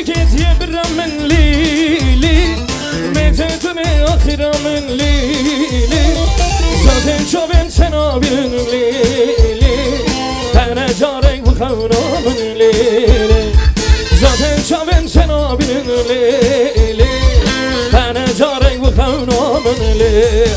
git yebra min lili Metetüne akhira min lili Zaten çabim sen abinin lili Bana carek bu kavra min lili Zaten çabim sen abinin lili Bana carek bu kavra min lili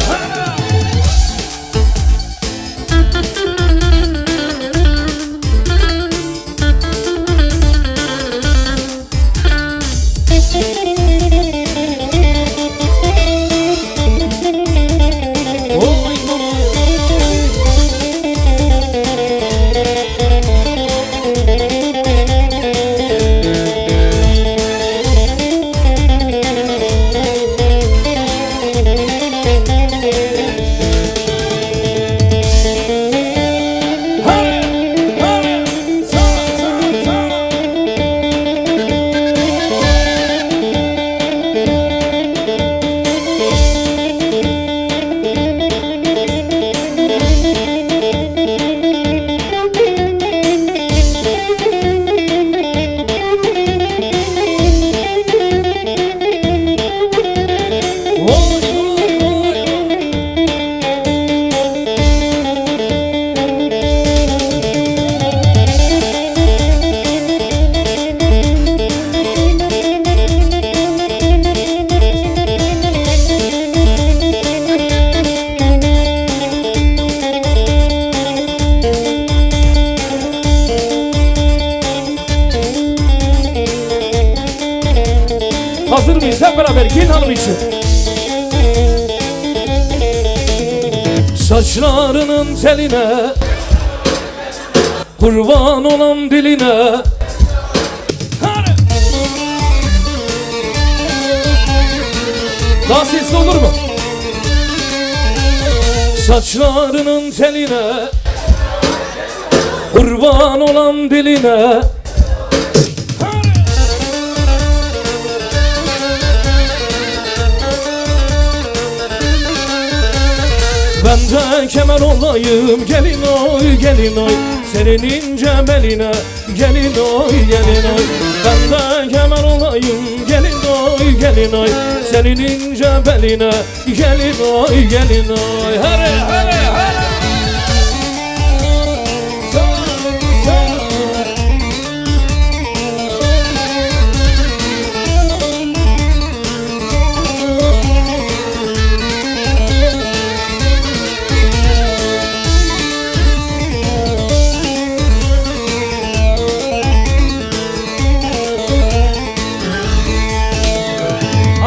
Hazır mıyız hep beraber gelin hanım için Saçlarının teline Kurban olan diline Daha sesli olur mu? Saçlarının teline Kurban olan diline Ben de kemer olayım gelin oy gelin oy Senin ince beline gelin oy gelin oy Ben de kemer olayım gelin oy gelin oy Senin ince beline gelin oy gelin oy Hare hare hare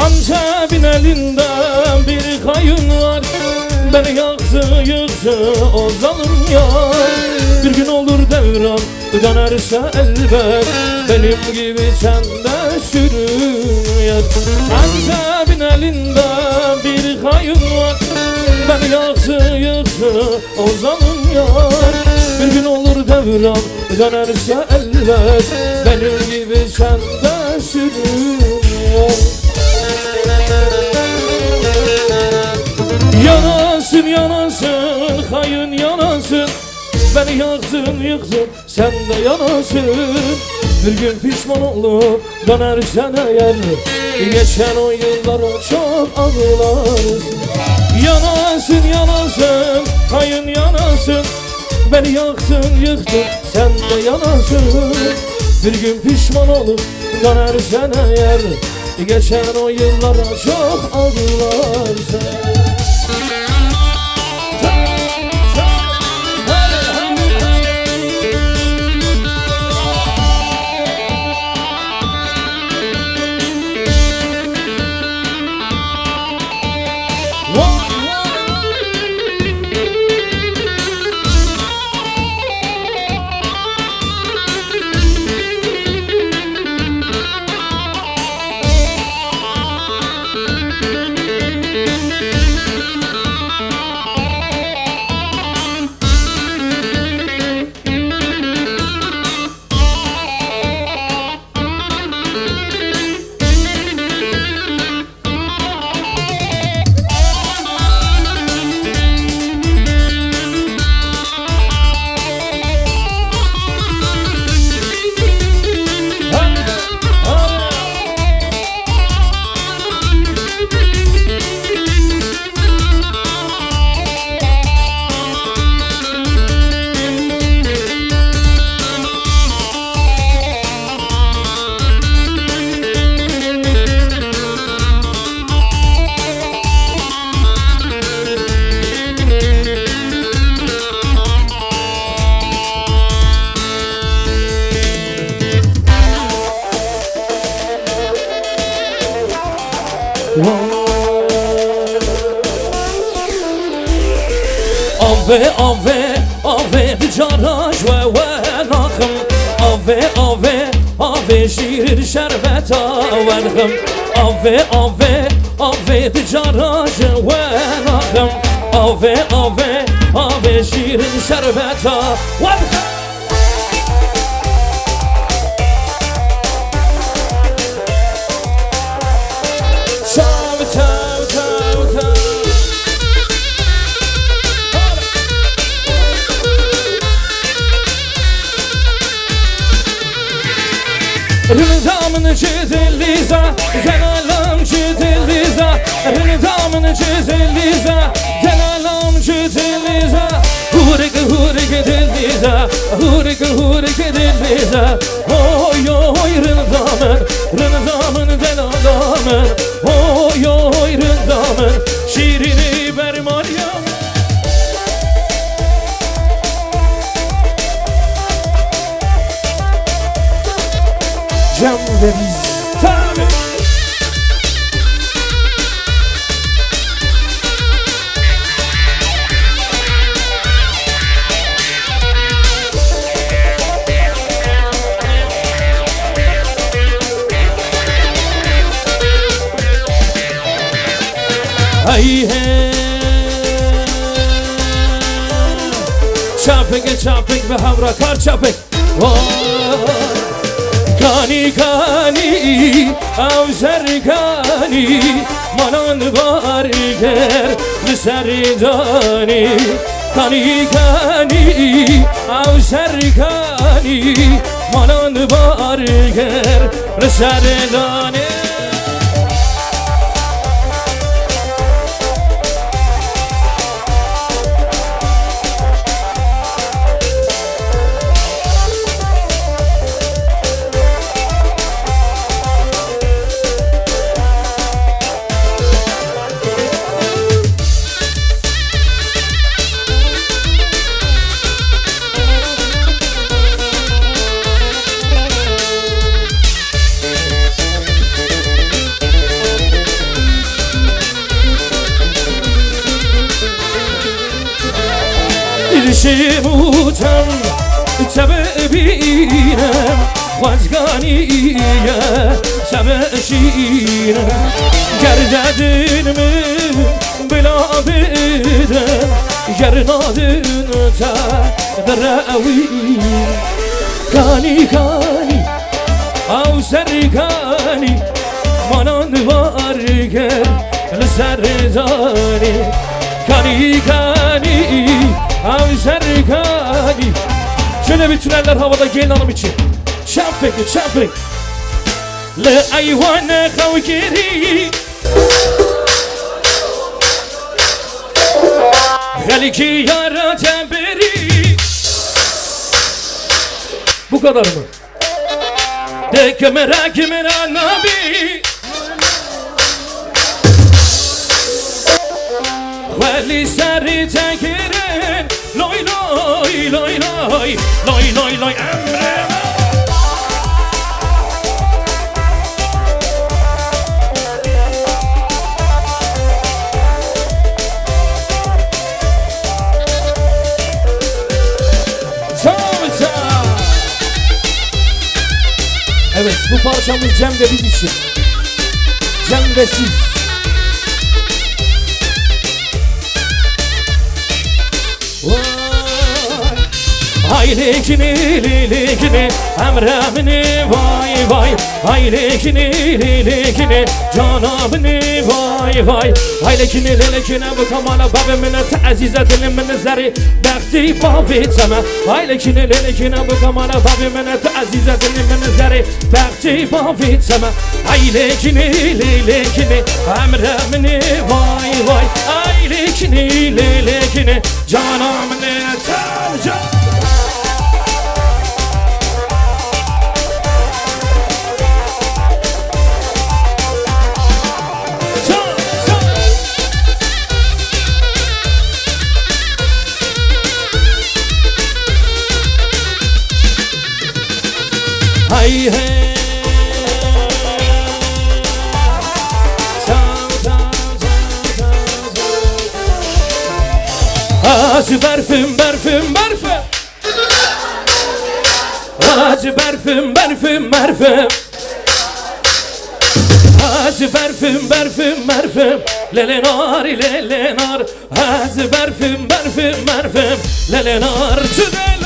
Antep'in elinde bir kayın var Beni yaktı yıktı o zalim yar Bir gün olur devran dönerse elbet Benim gibi sen de sürün yer Antep'in elinde bir kayın var Beni yaktı yıktı o zalim yar Bir gün olur devran dönerse elbet Benim gibi sen de sürün yer Yanasın yanasın kayın yanasın Beni yaktın yıktın sen de yanasın Bir gün pişman olup dönersen eğer Geçen o yıllara çok ağlarsın Yanasın yanasın kayın yanasın Beni yaktın yıktın sen de yanasın Bir gün pişman olup dönersen eğer Geçen o yıllara çok ağlarsın آوه آوه آوه جاراش و ناخم آوه آوه آوه شیر شربت آورخم آوه آوه آوه جاراش و ناخم آوه آوه آوه شیر شربت آورخم Rıdamın çiziliza, delalam çiziliza. Rıdamın çiziliza, delalam çiziliza. Hurik hurik diliza, hurik hurik diliza. Oy oy rıdamın delalamın. Oy oy rıdamın, şirini berman ya. Cem ve biz tabi. Ay he Çapek çapek ve havra kar çapek. Kani kani avzer kani manan barger serdani. Kani kani avzer kani manan barger serdani. شموتم تببینم خوازگانیه سبشینم گرددنم بلا بدم گرنادن تا دراوین کانی کانی او سرکانی مانان وارگر لسردانی کانی کانی Abi serkani. Şöyle bir tüneller havada gelin hanım için. Şampek, şampek. Le ayvane kavkiri. Galiki yara temberi. Bu kadar mı? De kemera nabi. Veli seri tekirin. Loy loy loy loy loy loy loy emre. Evet, bu parçamız Cem ve biz için. Cem ve siz. Haylekini lilekini emremini vay vay. Haylekini lilekini canabini vay vay. Haylekini lilekini bu kamala babimine teazize dilimini zeri bekti babiteme. Haylekini lilekini bu kamala babimine teazize dilimini zeri bekti babiteme. Haylekini lilekini emremini vay vay. Haylekini lilekini canabini tercan. Hey hey, tam Hacı berfim berfim berfim Hacı berfim berfim berfim Hacı berfim berfim berfim Lelenar lelenar Hacı berfim berfim berfim Lelenar tüdeler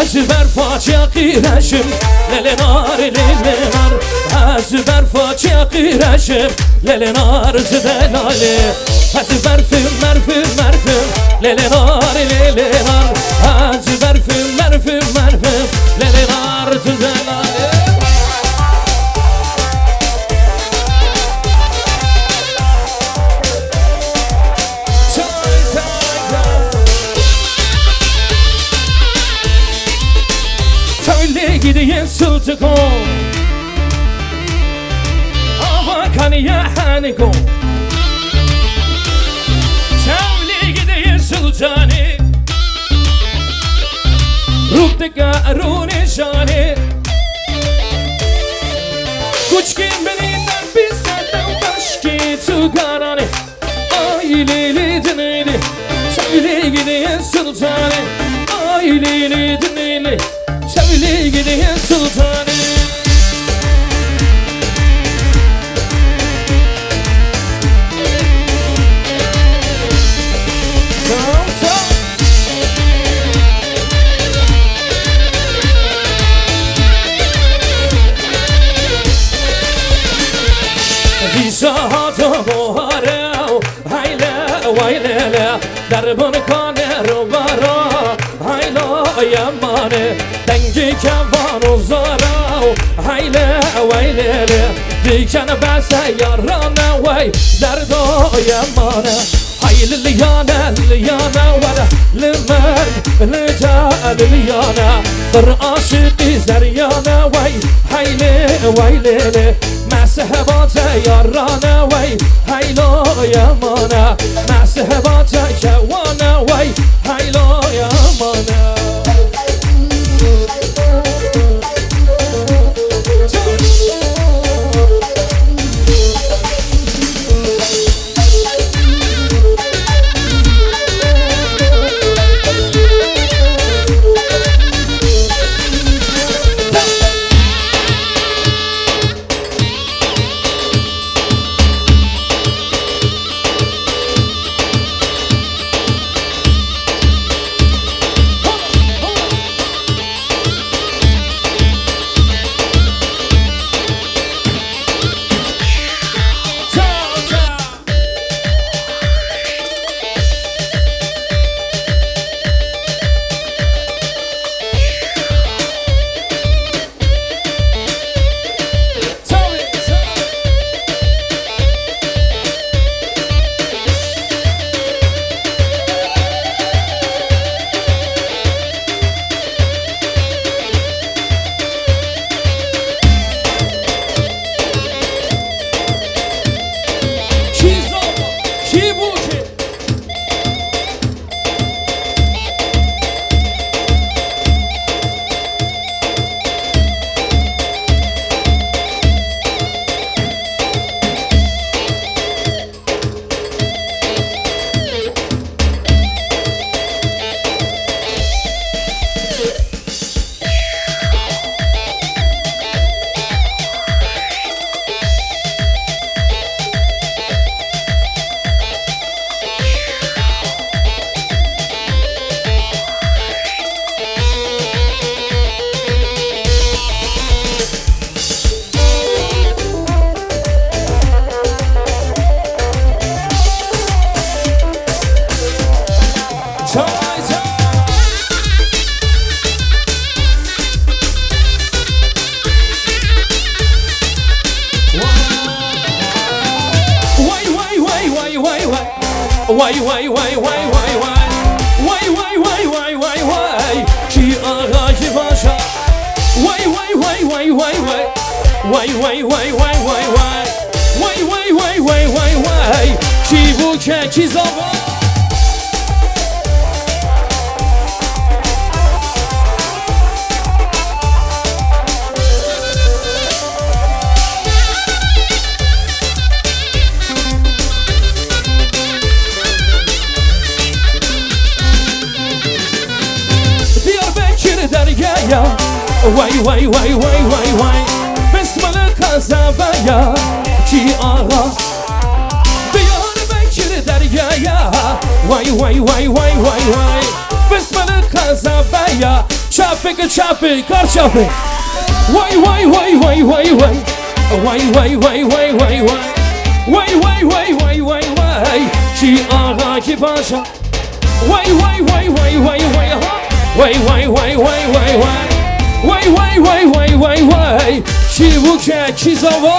Hacıber facia qiraşım Lelenar lelenar Hacıber facia qiraşım Lelenar zdelali Hacıber füm merfüm merfüm Lelenar lelenar Hacıber füm merfüm merfüm Lelenar zdelali Gideyin sultuko Ama kaniye haniko Tavli gideyin sultani Ruktika runi şani Kuçkin beninden bizden başki tukarani Aileli dinili Tavli gideyin sultani Aileli dinili Söyle gideyim sultanım Zişahata buharao Hayla vaylala Darbun kane rubara Hayla yamane Dengi kevan uzarao Hayla vaylala Diken bese yarana vay Derdo yamane Hayli liyana liyana Vada limer lita liyana Bir aşık zeryana vay Hayli vaylala Mesehebata yarana vay Haylo yamana Mesehebata kevana vay Haylo yamana Vay vay vay vay vay vay Vay vay vay vay vay vay Ki ağa ki paşa Vay vay vay vay vay vay Vay vay vay vay vay vay Vay vay vay vay vay vay کی بو که کی زاوا درگایا وای وای وای وای وای وای بسم الکذابیا کی آقا بیار بکر درگایا وای وای وای وای وای وای بسم الکذابیا چاپک چاپک کار چاپک وای وای وای وای وای وای وای وای وای وای وای وای وای وای وای وای وای کی آقا کی پاشا وای وای وای وای وای وای وای وای وای وای وای وای وای وای وای وای وای چی بو که چی زاوا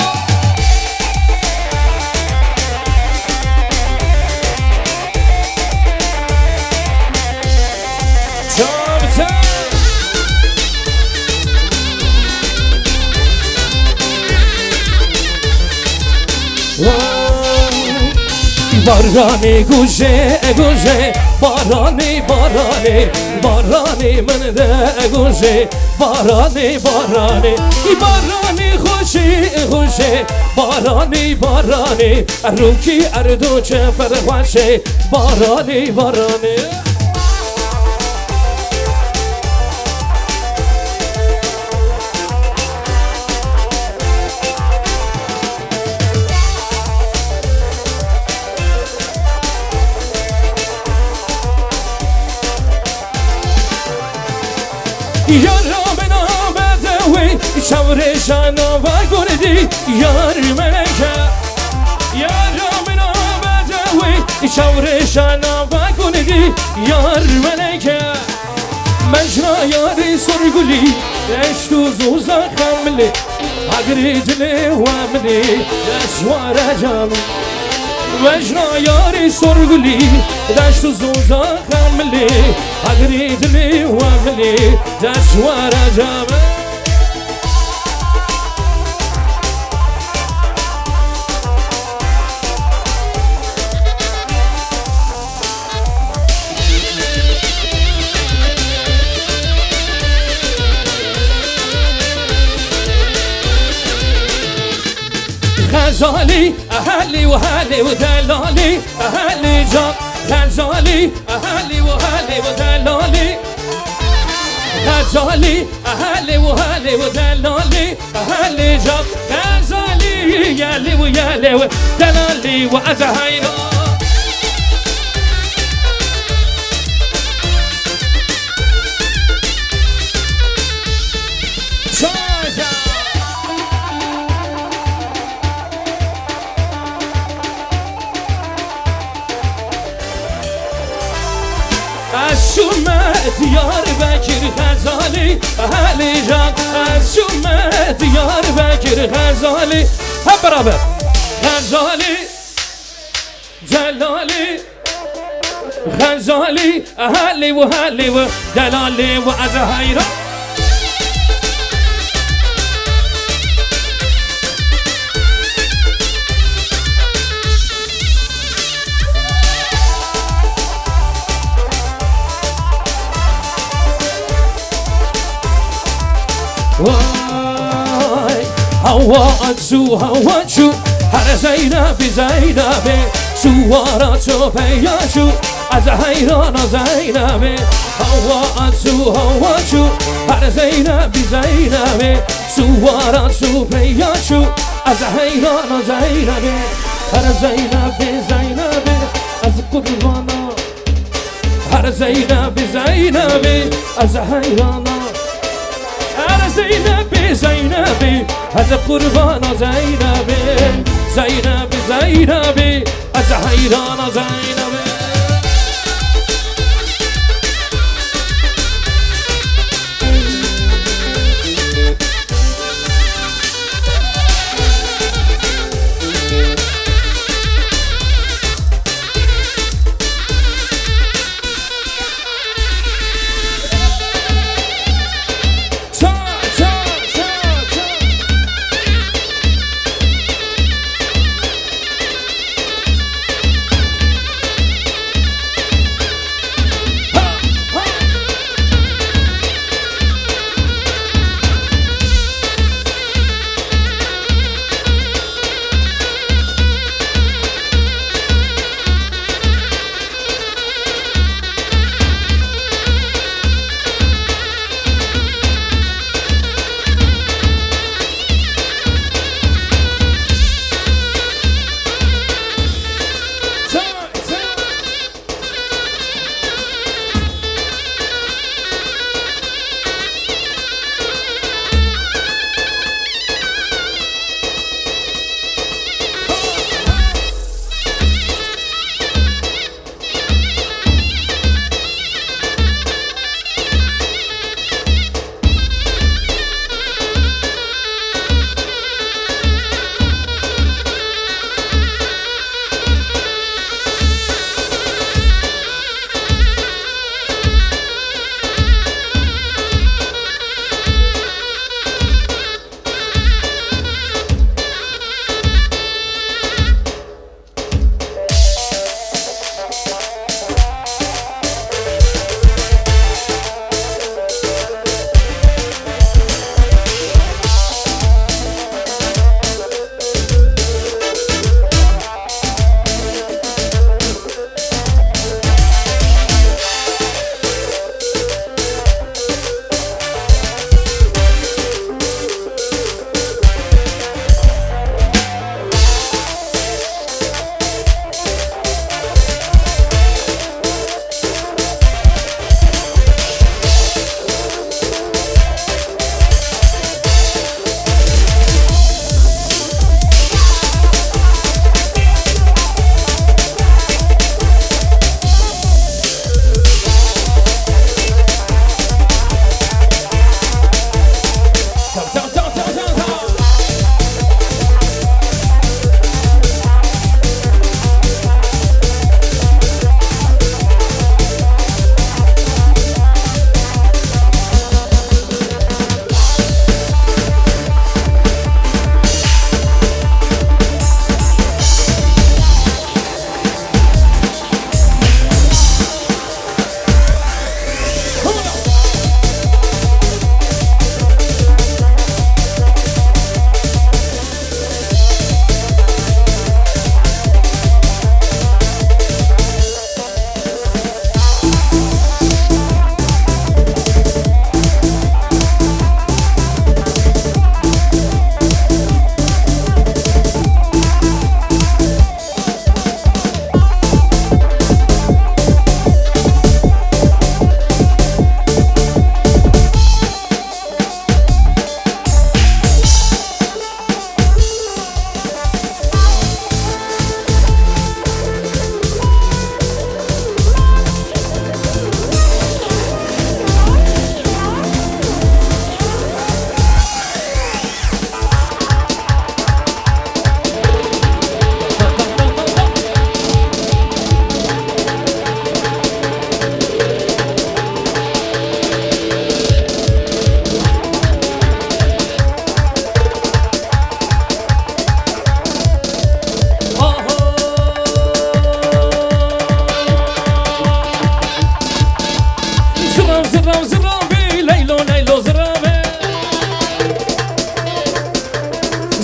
بارانی گوشه گوشه بارانی بارانی بارانی من ده گوشه بارانی بارانی ای بارانی خوشی خوشه بارانی بارانی روکی اردو چه فرخوشه بارانی بارانی یارا بنا بدوی شورشانا و گردی یار منکه یارا بنا بدوی شورشانا و گردی یار منکه مجرا یاری سرگلی دشتو زوزا خملی اگری دلی واملی دشوار جامل مجرا یاری سرگلی دشتو زوزا خملی اگری دلی واملی دشوار جامل غزالی اهلی و هلی و دلالی اهلی جان غزالی اهلی و هلی و دلالی غزالی اهلی و هلی و دلالی اهلی جان غزالی یلی و یلی و دلالی و از حیران از شومت یار بکر غزالی اهلی جان از شومت یار بکر غزالی هم برابر غزالی جلالی غزالی اهلی و هلی و دلالی و از حیران وای هوا تو هوا چو هر زینبی زینبی سوارا تو پیاشو از حیران زینبی هوا تو هوا چو هر زینبی زینبی سوارا تو پیاشو از حیران زینبی هر زینبی زینبی از قربانا هر زینبی زینبی از حیران زینبی زینبی از قربان زینبی زینبی زینبی از حیران زینبی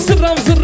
Zırram zırram